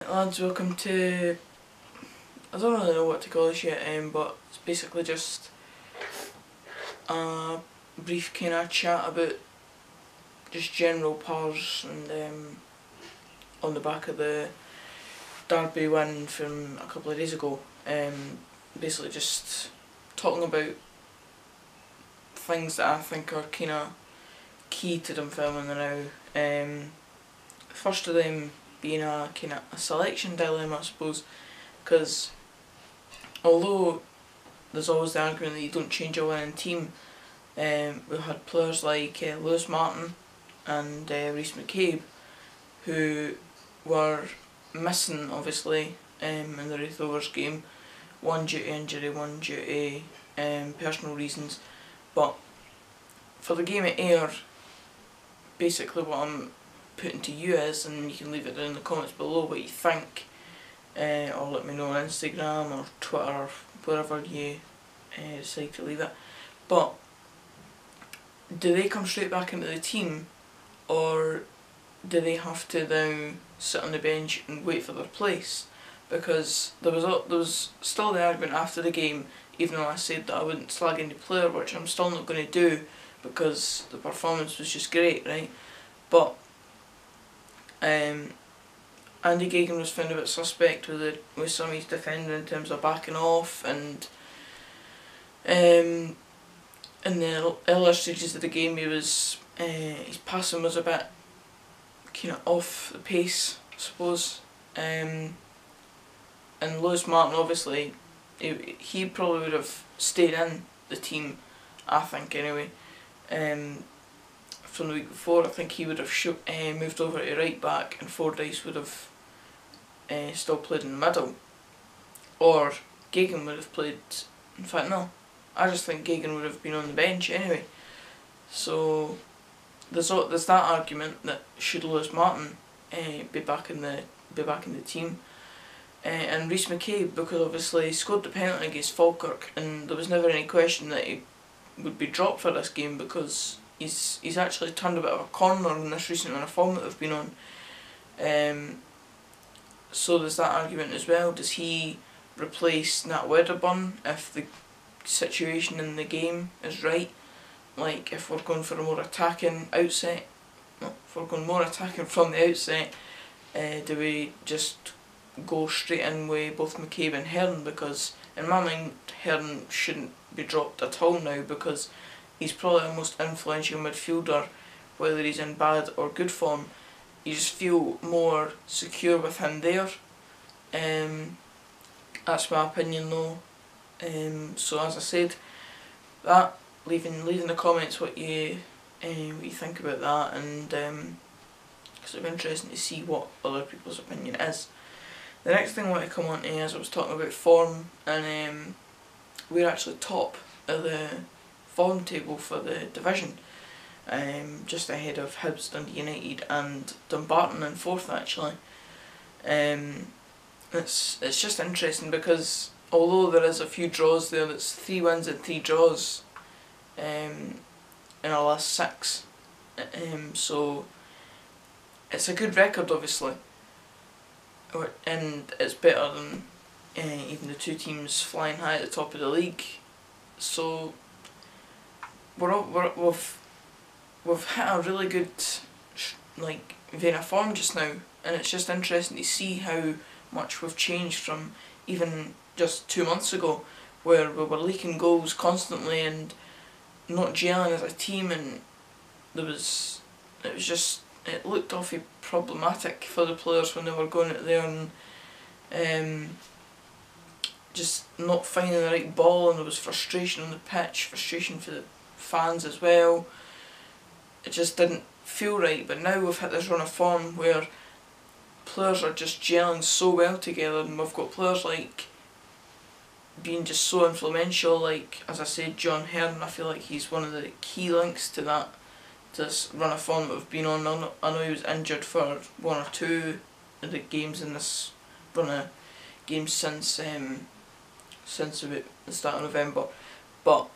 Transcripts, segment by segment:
Lads, welcome to, I don't really know what to call this yet, but it's basically just a brief kind of chat about just general pars and on the back of the Derby win from a couple of days ago. Basically just talking about things that I think are kind of key to Dunfermline now. First of them being a kind of a selection dilemma, I suppose, because although there's always the argument that you don't change a winning team, we've had players like Lewis Martin and Rhys McCabe who were missing obviously in the Raith Rovers game, one due to injury, one due to personal reasons. But for the game at Ayr, basically what I'm putting to you is, and you can leave it down in the comments below what you think, or let me know on Instagram or Twitter or wherever you decide to leave it. But do they come straight back into the team, or do they have to now sit on the bench and wait for their place? Because there was still the argument after the game, even though I said that I wouldn't slag any player, which I'm still not going to do because the performance was just great, right? But Andy Geoghegan was found a bit suspect with some of his defending in terms of backing off, and in the earlier stages of the game his passing was a bit kind of off the pace, I suppose. And Lewis Martin, obviously, he probably would have stayed in the team, I think anyway. From the week before, I think he would have moved over to right back, and Fordyce would have still played in the middle, or Geoghegan would have played. In fact, no, I just think Geoghegan would have been on the bench anyway. So there's that argument that should Lewis Martin be back in the team, and Rhys McCabe, because obviously he scored the penalty against Falkirk, and there was never any question that he would be dropped for this game because he's actually turned a bit of a corner in this recent run of form that they've been on. So there's that argument as well. Does he replace Nat Wedderburn if the situation in the game is right? Like if we're going for a more attacking outset, if we're going more attacking from the outset, do we just go straight in with both McCabe and Hearn? Because in my mind, Hearn shouldn't be dropped at all now, because he's probably the most influential midfielder, whether he's in bad or good form. You just feel more secure with him there. That's my opinion though. So as I said, that leave in the comments what you think about that, and because it'll be interesting to see what other people's opinion is. The next thing I want to come on to is I was talking about form, and we're actually top of the form table for the division, just ahead of Hibs, Dundee United and Dumbarton in fourth actually. It's just interesting because although there is a few draws there, it's 3 wins and 3 draws in our last 6, so it's a good record obviously, and it's better than even the 2 teams flying high at the top of the league. So we've hit a really good vein of form just now, and it's just interesting to see how much we've changed from even just 2 months ago, where we were leaking goals constantly and not gelling as a team, and it looked awfully problematic for the players when they were going out there and just not finding the right ball, and there was frustration on the pitch, frustration for the fans as well. It just didn't feel right. But now we've hit this run of form where players are just gelling so well together, and we've got players like being just so influential, like as I said, John Hearn. I feel like he's one of the key links to this run of form that we've been on. I know he was injured for 1 or 2 of the games in this run of games since about the start of November, but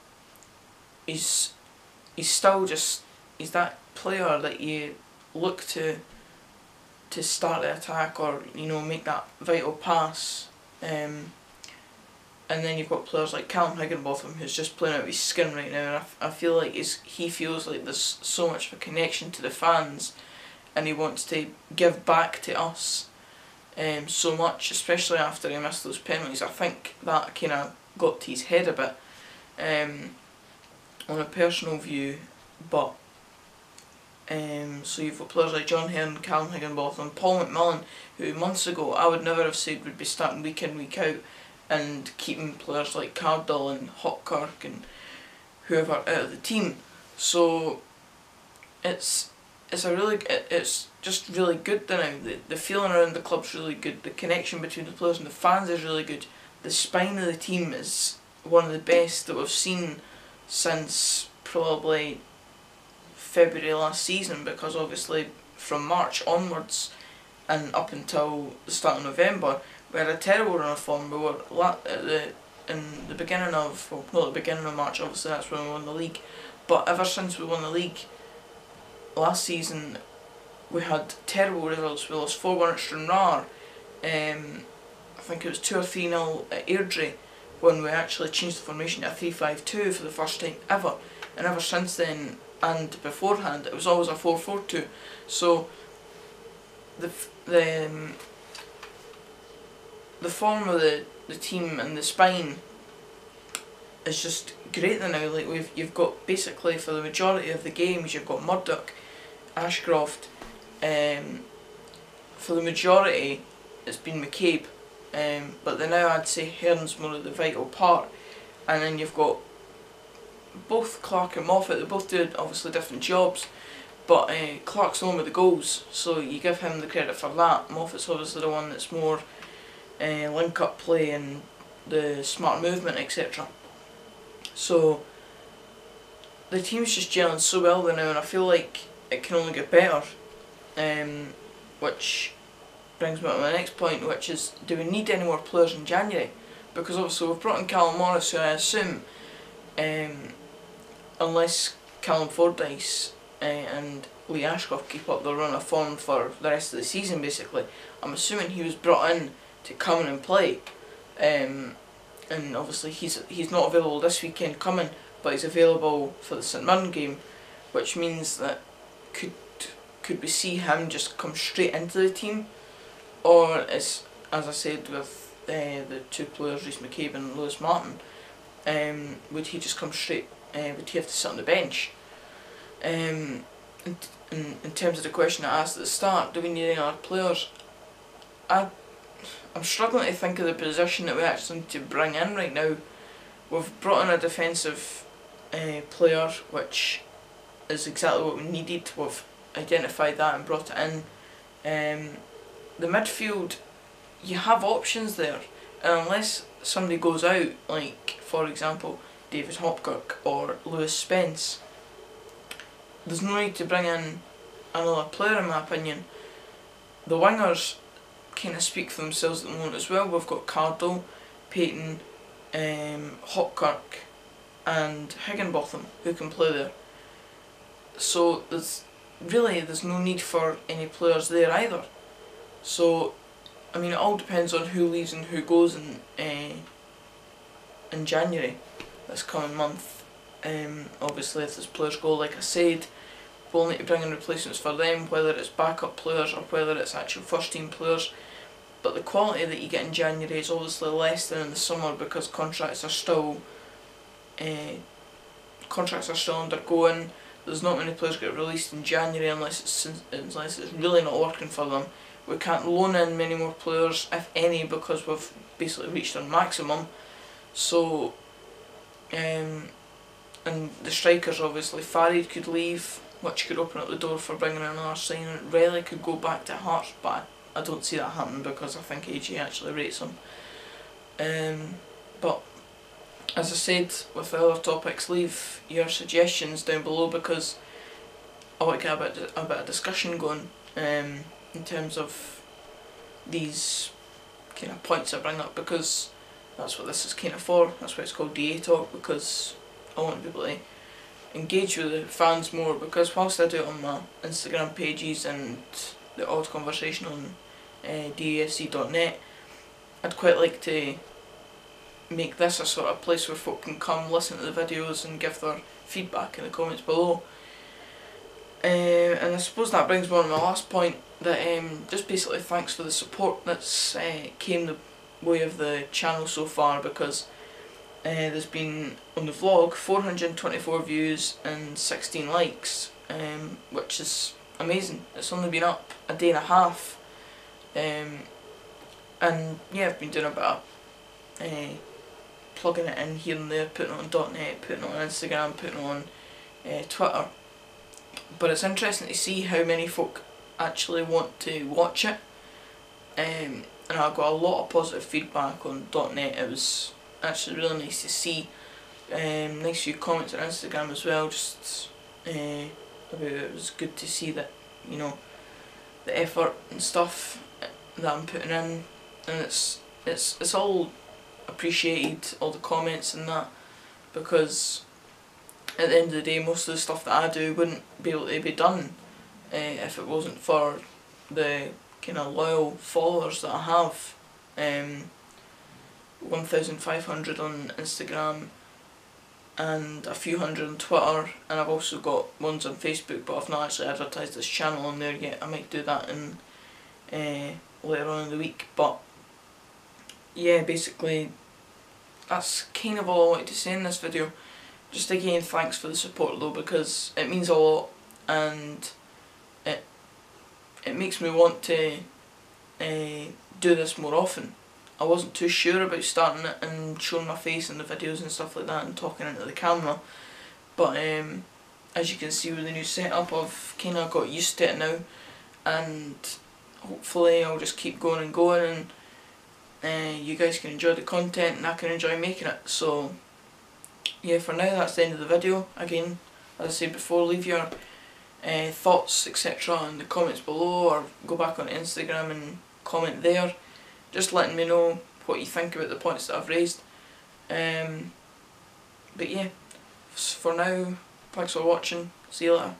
he's still he's that player that you look to to start the attack or, you know, make that vital pass. And then you've got players like Callum Higginbotham, who's just playing out of his skin right now, and I feel like he feels like there's so much of a connection to the fans, and he wants to give back to us so much, especially after he missed those penalties. I think that kind of got to his head a bit on a personal view, but so you've got players like John Hearn, Callum Higginbotham, Paul McMillan, who months ago I would never have said would be starting week in, week out, and keeping players like Cardle and Hopkirk and whoever out of the team. So it's just really good now. The feeling around the club's really good. The connection between the players and the fans is really good. The spine of the team is one of the best that we've seen since probably February last season, because obviously from March onwards and up until the start of November we had a terrible run of form. We were in the beginning of, well, not the beginning of March, obviously that's when we won the league, but ever since we won the league last season we had terrible results. We lost 4-1 at Stranraer, I think it was 2 or 3-0 at Airdrie, when we actually changed the formation to a 3-5-2 for the first time ever, and ever since then and beforehand it was always a 4-4-2. So the form of the team and the spine is just great now. Like you've got basically for the majority of the games you've got Murdoch, Ashcroft, for the majority it's been McCabe, but then now I'd say Hearn's more of the vital part, and then you've got both Clark and Moffat. They both do obviously different jobs, but Clark's the one with the goals, so you give him the credit for that. Moffat's obviously the one that's more link up play and the smart movement, etc. So the team's just gelling so well there now, and I feel like it can only get better, which brings me to my next point, which is, do we need any more players in January? Because obviously we've brought in Callum Morris, who I assume, unless Callum Fordyce and Lee Ashcroft keep up their run of form for the rest of the season, basically, I'm assuming he was brought in to come in and play, and obviously he's not available this weekend coming, but he's available for the St Mirren game, which means that could we see him just come straight into the team, or as I said with the two players, Rhys McCabe and Lewis Martin, would he just come straight? Would he have to sit on the bench? In terms of the question I asked at the start, do we need any other players? I'm struggling to think of the position that we actually need to bring in right now. We've brought in a defensive player, which is exactly what we needed. We've identified that and brought it in. The midfield, you have options there, and unless somebody goes out, like for example David Hopkirk or Lewis Spence, there's no need to bring in another player in my opinion. The wingers kind of speak for themselves at the moment as well. We've got Cardle, Payton, Hopkirk and Higginbotham who can play there. So there's no need for any players there either. So I mean, it all depends on who leaves and who goes in January, this coming month. Obviously if there's players go, like I said, we'll need to bring in replacements for them, whether it's backup players or whether it's actual first team players. But the quality that you get in January is obviously less than in the summer, because contracts are still undergoing. There's not many players get released in January unless it's really not working for them. We can't loan in many more players, if any, because we've basically reached our maximum. So, and the strikers, obviously, Farid could leave, which could open up the door for bringing in another signing. Riley could go back to Hearts, but I don't see that happening because I think AJ actually rates him. But as I said with the other topics, leave your suggestions down below, because I want to get a bit of discussion going in terms of these kind of points I bring up, because that's what this is kind of for. That's why it's called DA Talk, because I want people to engage with the fans more, because whilst I do it on my Instagram pages and the odd conversation on DAFC.net. I'd quite like to make this a sort of place where folk can come, listen to the videos and give their feedback in the comments below. And I suppose that brings me on to my last point, that just basically thanks for the support that's came the way of the channel so far, because there's been, on the vlog, 424 views and 16 likes, which is amazing. It's only been up a day and a half, and yeah, I've been doing a bit of plugging it in here and there, putting it on .net, putting it on Instagram, putting it on Twitter. But it's interesting to see how many folk actually want to watch it, and I got a lot of positive feedback on .net. It was actually really nice to see. Nice few comments on Instagram as well, just about it was good to see that, you know, the effort and stuff that I'm putting in, and it's all appreciated, all the comments and that, because at the end of the day most of the stuff that I do wouldn't be able to be done if it wasn't for the kind of loyal followers that I have. 1,500 on Instagram and a few hundred on Twitter, and I've also got ones on Facebook, but I've not actually advertised this channel on there yet. I might do that in later on in the week. But yeah, basically that's kind of all I wanted to say in this video. Just again, thanks for the support though, because it means a lot, and it makes me want to do this more often. I wasn't too sure about starting it and showing my face in the videos and stuff like that and talking into the camera, but as you can see with the new setup, I've kind of got used to it now, and hopefully I'll just keep going and going, and you guys can enjoy the content and I can enjoy making it. So yeah, for now that's the end of the video. Again, as I said before, leave your thoughts etc in the comments below, or go back on Instagram and comment there, just letting me know what you think about the points that I've raised. But yeah, for now, thanks for watching, see you later.